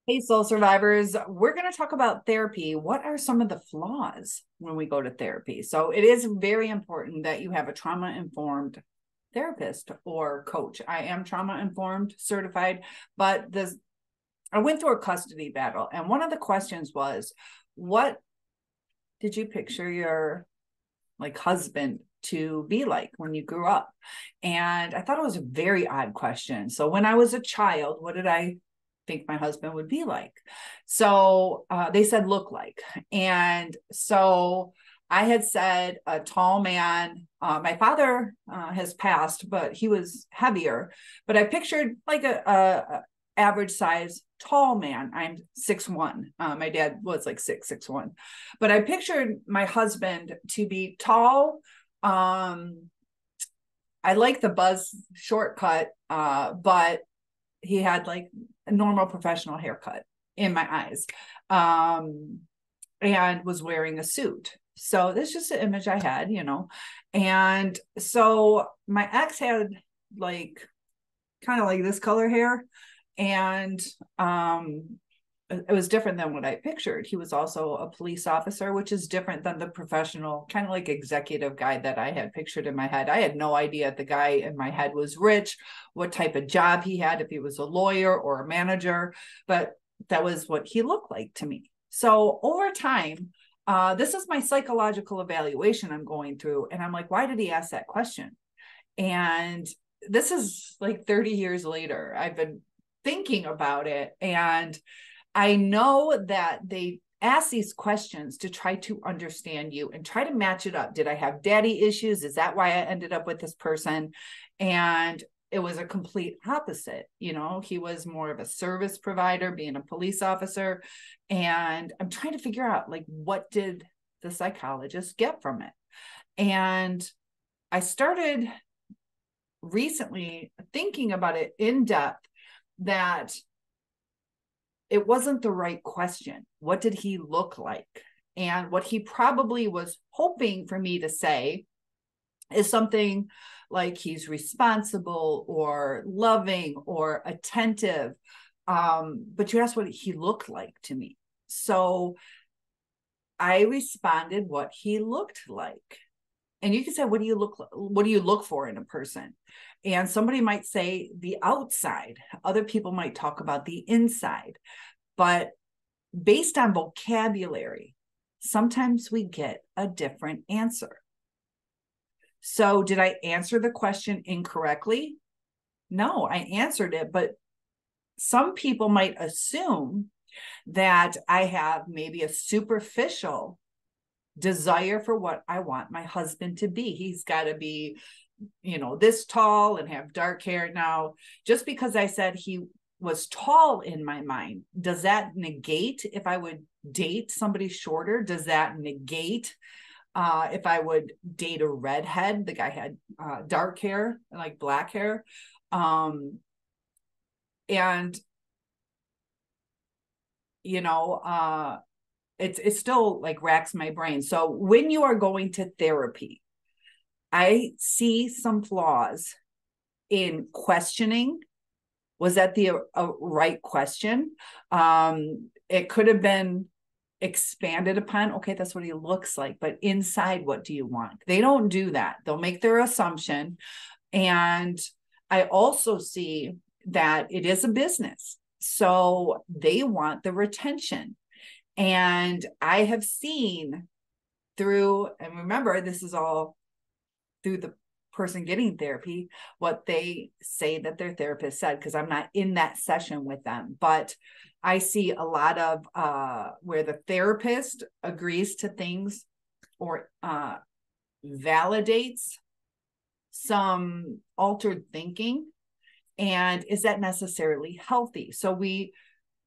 Hey, soul survivors, we're going to talk about therapy. What are some of the flaws when we go to therapy? So, it is very important that you have a trauma informed therapist or coach. I am trauma informed certified, but I went through a custody battle. And one of the questions was, what did you picture your husband to be like when you grew up? And I thought it was a very odd question. So, when I was a child, what did I think my husband would be like? So they said look like. And so I had said a tall man. My father has passed, but he was heavier. But I pictured like a average size tall man. I'm 6'1". My dad was like 6'1". But I pictured my husband to be tall. I like the buzz shortcut, but he had like a normal professional haircut in my eyes, and was wearing a suit. So that's just an image I had. And so my ex had like kind of like this color hair, and it was different than what I pictured. He was also a police officer, which is different than the professional kind of like executive guy that I had pictured in my head. I had no idea if the guy in my head was rich, what type of job he had, if he was a lawyer or a manager, but that was what he looked like to me. So over time, this is my psychological evaluation I'm going through. And I'm like, why did he ask that question? And this is like 30 years later. I've been thinking about it, and I know that they ask these questions to try to understand you and try to match it up. Did I have daddy issues? Is that why I ended up with this person? And it was a complete opposite. He was more of a service provider, being a police officer. And I'm trying to figure out, like, what did the psychologist get from it? And I started recently thinking about it in depth, that it wasn't the right question. What did he look like? And what he probably was hoping for me to say is something like he's responsible or loving or attentive. But you asked what he looked like to me. So I responded what he looked like. And you can say, what do you look for in a person? And somebody might say the outside. Other people might talk about the inside. But based on vocabulary, sometimes we get a different answer. So did I answer the question incorrectly? No, I answered it, but some people might assume that I have maybe a superficial desire for what I want my husband to be. He's got to be, this tall and have dark hair. Now, just because I said he was tall in my mind, does that negate if I would date somebody shorter? Does that negate if I would date a redhead? The guy had dark hair, like black hair. And it's still like racks my brain. So when you are going to therapy, I see some flaws in questioning. Was that the right question? It could have been expanded upon. Okay, that's what he looks like, but inside, what do you want? They don't do that. They'll make their assumption. And I also see that it is a business. So they want the retention. And I have seen through, and remember, this is all through the person getting therapy, what they say that their therapist said, because I'm not in that session with them. But I see a lot of where the therapist agrees to things or validates some altered thinking. And is that necessarily healthy? So we,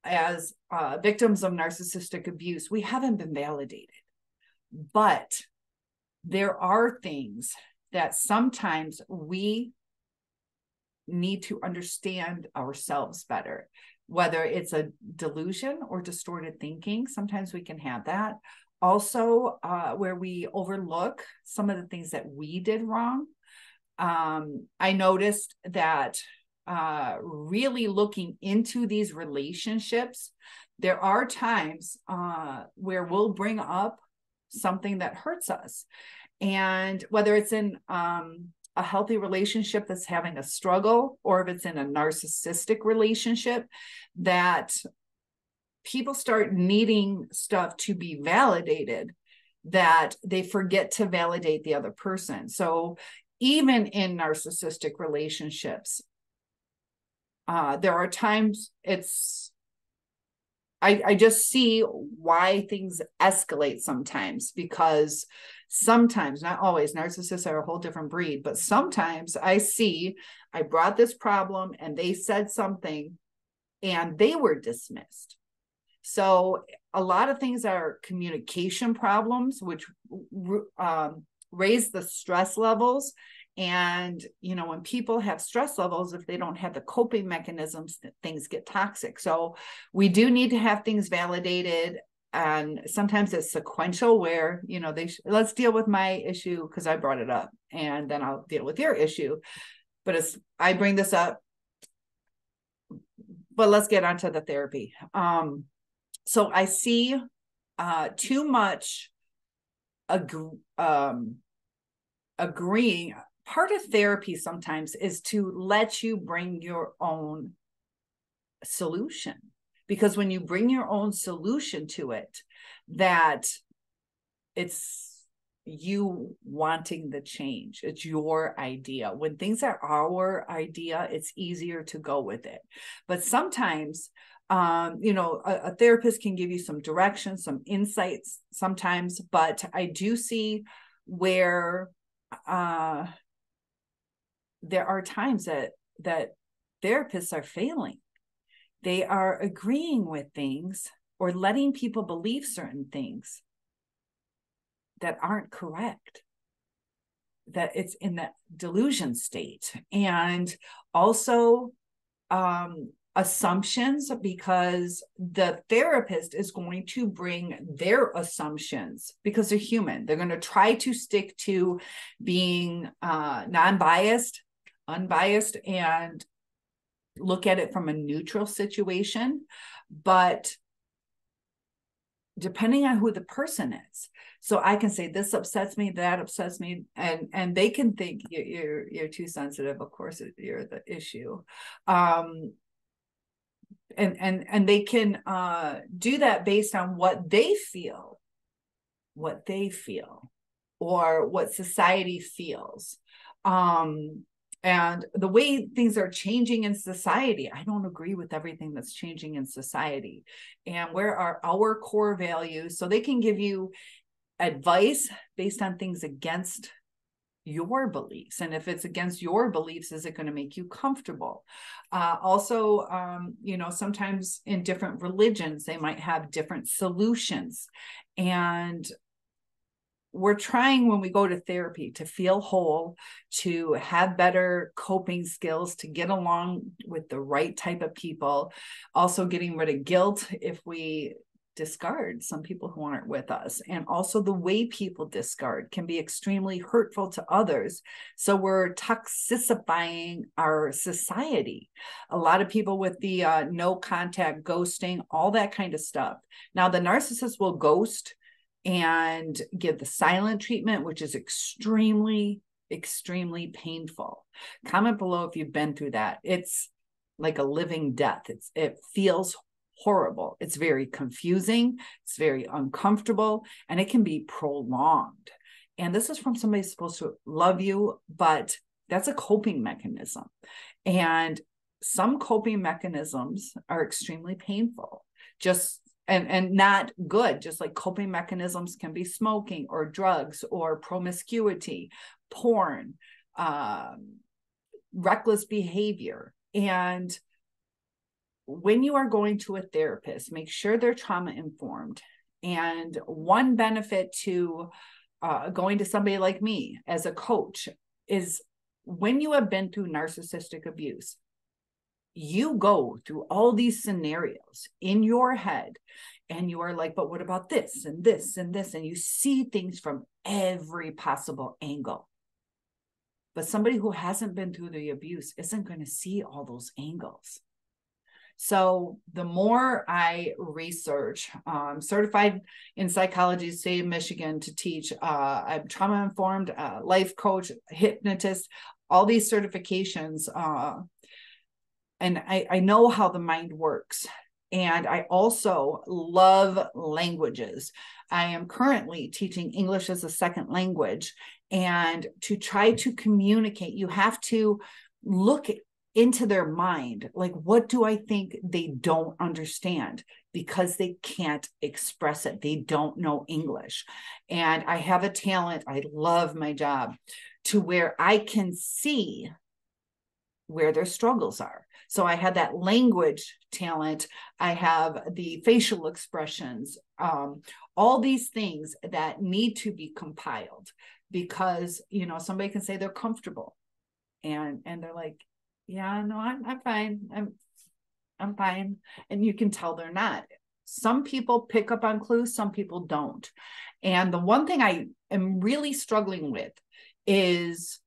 as victims of narcissistic abuse, we haven't been validated. But there are things that sometimes we need to understand ourselves better, whether it's a delusion or distorted thinking. Sometimes we can have that. Also, where we overlook some of the things that we did wrong. I noticed that really looking into these relationships, there are times where we'll bring up something that hurts us. And whether it's in a healthy relationship that's having a struggle, or if it's in a narcissistic relationship, that people start needing stuff to be validated, that they forget to validate the other person. So even in narcissistic relationships, there are times I just see why things escalate sometimes, because sometimes, not always, narcissists are a whole different breed, but sometimes I brought this problem and they said something and they were dismissed. So a lot of things are communication problems, which raise the stress levels. And, when people have stress levels, if they don't have the coping mechanisms, things get toxic. So we do need to have things validated. And sometimes it's sequential where, let's deal with my issue because I brought it up, and then I'll deal with your issue. But I bring this up, but let's get onto the therapy. So I see too much agreeing. Part of therapy sometimes is to let you bring your own solution, because when you bring your own solution to it, that it's you wanting the change. It's your idea. When things are our idea, it's easier to go with it. But sometimes, a therapist can give you some direction, some insights sometimes, but I do see where there are times that therapists are failing. They are agreeing with things or letting people believe certain things that aren't correct, that it's in that delusion state. And also assumptions, because the therapist is going to bring their assumptions, because they're human. They're going to try to stick to being non-biased, unbiased, and look at it from a neutral situation. But depending on who the person is, so I can say this upsets me, that upsets me, and they can think you're too sensitive. Of course, you're the issue, and they can do that based on what they feel, or what society feels. And the way things are changing in society, I don't agree with everything that's changing in society. And where are our core values? So they can give you advice based on things against your beliefs. And if it's against your beliefs, is it going to make you comfortable? Sometimes in different religions, they might have different solutions. And we're trying, when we go to therapy, to feel whole, to have better coping skills, to get along with the right type of people, also getting rid of guilt if we discard some people who aren't with us. And also the way people discard can be extremely hurtful to others. So we're toxicifying our society. A lot of people with the no contact, ghosting, all that kind of stuff. Now, the narcissist will ghost and give the silent treatment, which is extremely, extremely painful. Comment below if you've been through that. It's like a living death. It feels horrible. It's very confusing. It's very uncomfortable, and it can be prolonged. And this is from somebody who's supposed to love you, but that's a coping mechanism. And some coping mechanisms are extremely painful, and not good. Just like coping mechanisms can be smoking or drugs or promiscuity, porn, reckless behavior. And when you are going to a therapist, make sure they're trauma informed. And one benefit to going to somebody like me as a coach is, when you have been through narcissistic abuse, you go through all these scenarios in your head, and you are like, but what about this and this and this? And you see things from every possible angle. But somebody who hasn't been through the abuse isn't going to see all those angles. So the more I research, certified in psychology, state of Michigan to teach, I'm trauma-informed, life coach, hypnotist, all these certifications. And I know how the mind works. And I also love languages. I am currently teaching English as a second language. And to try to communicate, you have to look into their mind. Like, what do I think they don't understand? Because they can't express it. They don't know English. And I have a talent. I love my job to where I can see where their struggles are. So I had that language talent. I have the facial expressions, all these things that need to be compiled because, you know, somebody can say they're comfortable and they're like, yeah, no, I'm fine. I'm fine. And you can tell they're not. Some people pick up on clues, some people don't. And the one thing I am really struggling with is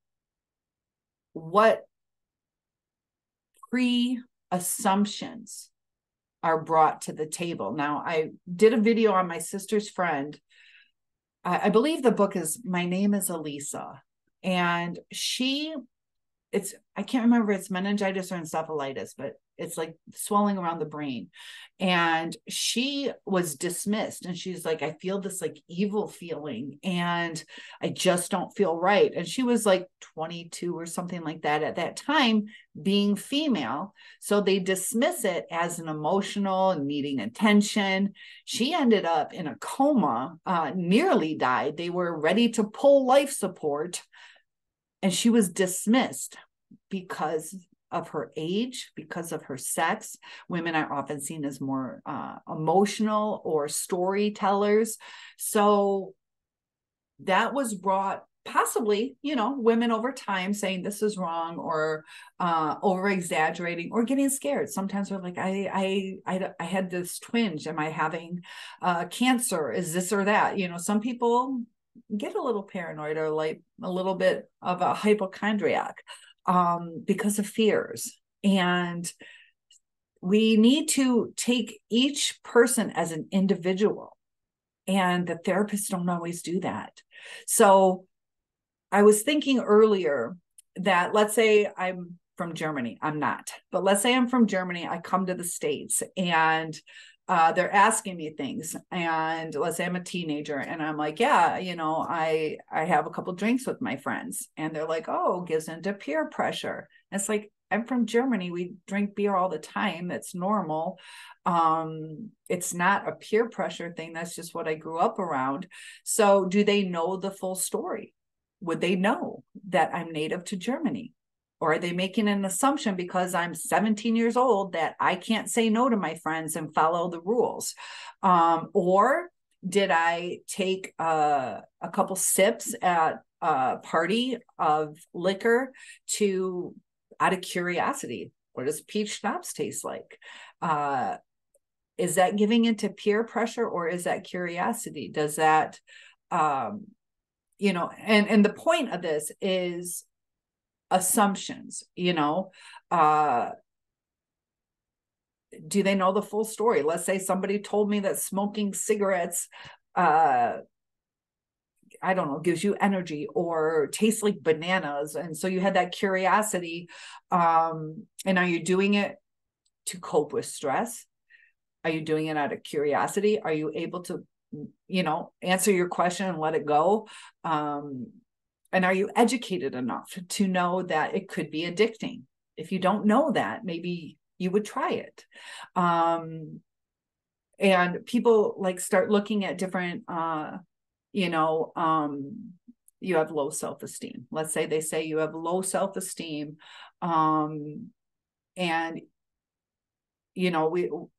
what pre-assumptions are brought to the table. Now, I did a video on my sister's friend. I believe the book is My Name is Elisa. And I can't remember if it's meningitis or encephalitis, but it's like swelling around the brain. And she was dismissed. And she's like, I feel this like evil feeling and I just don't feel right. And she was like 22 or something like that at that time, being female. So they dismiss it as an emotional and needing attention. She ended up in a coma, nearly died. They were ready to pull life support. And she was dismissed because of her age, because of her sex. Women are often seen as more emotional or storytellers. So that was brought possibly, you know, women over time saying this is wrong or over exaggerating or getting scared. Sometimes we're like, I had this twinge. Am I having cancer? Is this or that? You know, some people get a little paranoid or like a little bit of a hypochondriac because of fears. And we need to take each person as an individual, and the therapists don't always do that. So I was thinking earlier that, let's say I'm from Germany. I'm not, but let's say I'm from Germany. I come to the States and they're asking me things, and let's say I'm a teenager and I'm like, yeah, you know, I have a couple drinks with my friends, and they're like, oh, gives into peer pressure. And it's like, I'm from Germany. We drink beer all the time. It's normal. It's not a peer pressure thing. That's just what I grew up around. So do they know the full story? Would they know that I'm native to Germany? Or are they making an assumption because I'm 17 years old that I can't say no to my friends and follow the rules? Or did I take a couple sips at a party of liquor out of curiosity? What does peach schnapps taste like? Is that giving into peer pressure, or is that curiosity? Does that, you know, and the point of this is assumptions, you know, do they know the full story? Let's say somebody told me that smoking cigarettes, I don't know, gives you energy or tastes like bananas. And so you had that curiosity. And are you doing it to cope with stress? Are you doing it out of curiosity? Are you able to, you know, answer your question and let it go? And are you educated enough to know that it could be addicting? If you don't know that, maybe you would try it. And people like start looking at different, you know, you have low self-esteem. Let's say they say you have low self-esteem. And, you know,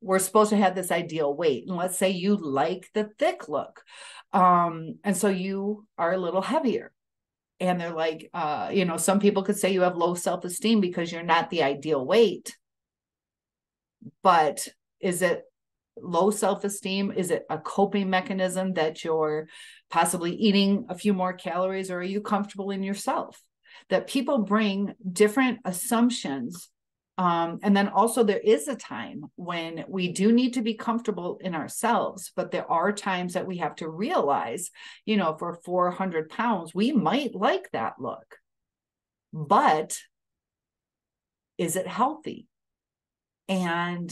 we're supposed to have this ideal weight. And let's say you like the thick look. And so you are a little heavier. And they're like, you know, some people could say you have low self-esteem because you're not the ideal weight. But is it low self-esteem? Is it a coping mechanism that you're possibly eating a few more calories, or are you comfortable in yourself? that people bring different assumptions. And then also there is a time when we do need to be comfortable in ourselves, but there are times that we have to realize, you know, if we're 400 pounds, we might like that look, but is it healthy? And,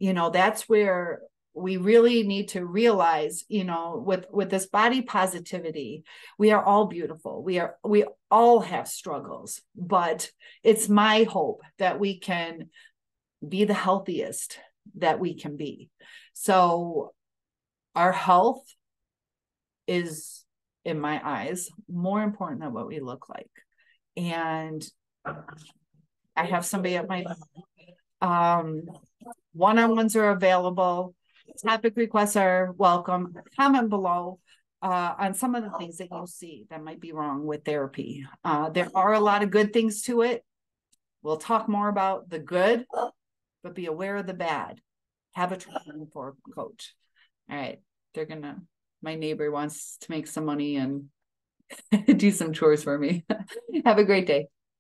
you know, that's where we really need to realize, you know, with this body positivity, we are all beautiful. We all have struggles, but it's my hope that we can be the healthiest that we can be. So our health is, in my eyes, more important than what we look like. And I have somebody at my one-on-ones are available. Topic requests are welcome. Comment below on some of the things that you see that might be wrong with therapy. There are a lot of good things to it. We'll talk more about the good, but be aware of the bad. Have a training for a coach. All right. My neighbor wants to make some money and do some chores for me. Have a great day.